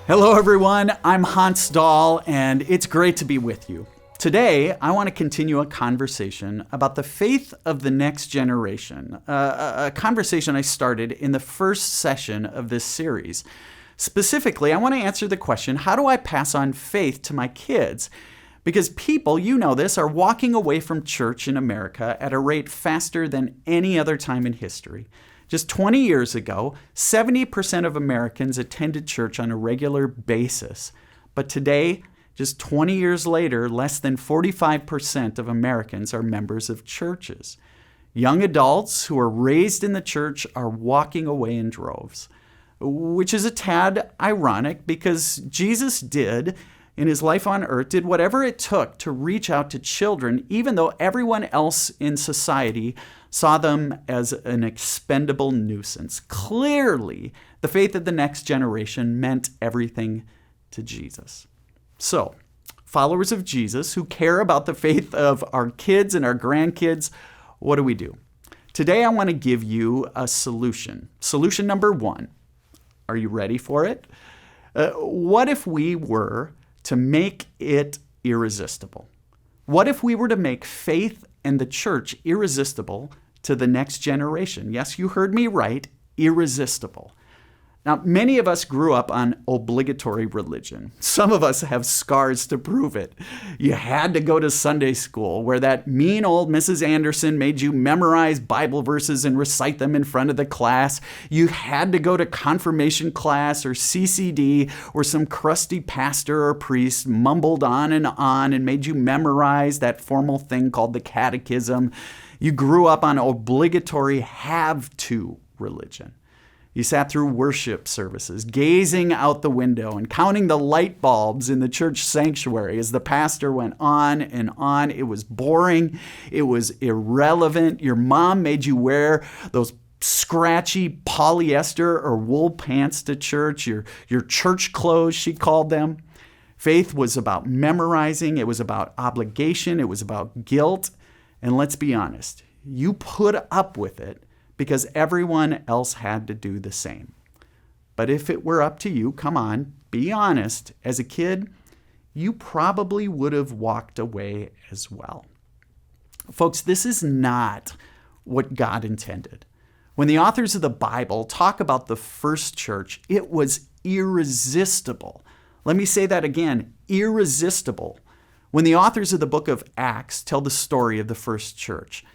Hello everyone, I'm Dahl, and it's great to be with you. Today, I want to continue a conversation about the faith of the next generation, a conversation I started in the first session of this series. Specifically, I want to answer the question, how do I pass on faith to my kids? Because people, you know this, are walking away from church in America at a rate faster than any other time in history. Just 20 years ago, 70% of Americans attended church on a regular basis. But today, just 20 years later, less than 45% of Americans are members of churches. Young adults who are raised in the church are walking away in droves, which is a tad ironic because Jesus did, in his life on earth, did whatever it took to reach out to children, even though everyone else in society saw them as an expendable nuisance. Clearly, the faith of the next generation meant everything to Jesus. So, followers of Jesus who care about the faith of our kids and our grandkids, what do? Today, I want to give you a solution. Solution number one. Are you ready for it? What if we were to make it irresistible? What if we were to make faith and the church irresistible to the next generation? Yes, you heard me right, irresistible. Now, many of us grew up on obligatory religion. Some of us have scars to prove it. You had to go to Sunday school where that mean old Mrs. Anderson made you memorize Bible verses and recite them in front of the class. You had to go to confirmation class or CCD where some crusty pastor or priest mumbled on and made you memorize that formal thing called the catechism. You grew up on obligatory have-to religion. You sat through worship services, gazing out the window and counting the light bulbs in the church sanctuary as the pastor went on and on. It was boring. It was irrelevant. Your mom made you wear those scratchy polyester or wool pants to church, your church clothes, she called them. Faith was about memorizing. It was about obligation. It was about guilt. And let's be honest, you put up with it because everyone else had to do the same. But if it were up to you, come on, be honest, as a kid, you probably would have walked away as well. Folks, this is not what God intended. When the authors of the Bible talk about the first church, it was irresistible. Let me say that again, irresistible. When the authors of the book of Acts tell the story of the first church,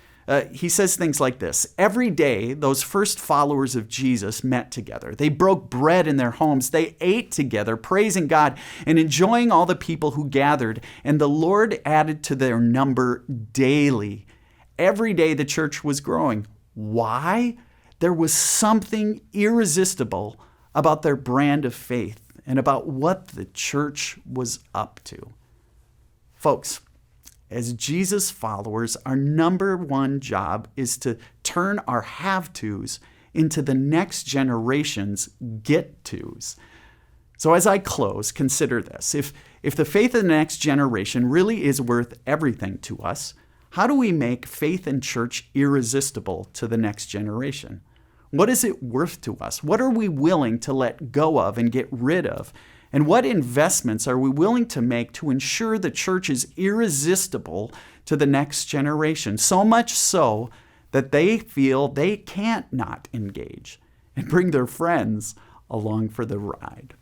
he says things like this. Every day, those first followers of Jesus met together. They broke bread in their homes. They ate together, praising God and enjoying all the people who gathered. And the Lord added to their number daily. Every day, the church was growing. Why? There was something irresistible about their brand of faith and about what the church was up to. Folks, as Jesus followers, our number one job is to turn our have-tos into the next generation's get-tos. So as I close, consider this. If the faith of the next generation really is worth everything to us, how do we make faith and church irresistible to the next generation? What is it worth to us? What are we willing to let go of and get rid of? And what investments are we willing to make to ensure the church is irresistible to the next generation? So much so that they feel they can't not engage and bring their friends along for the ride.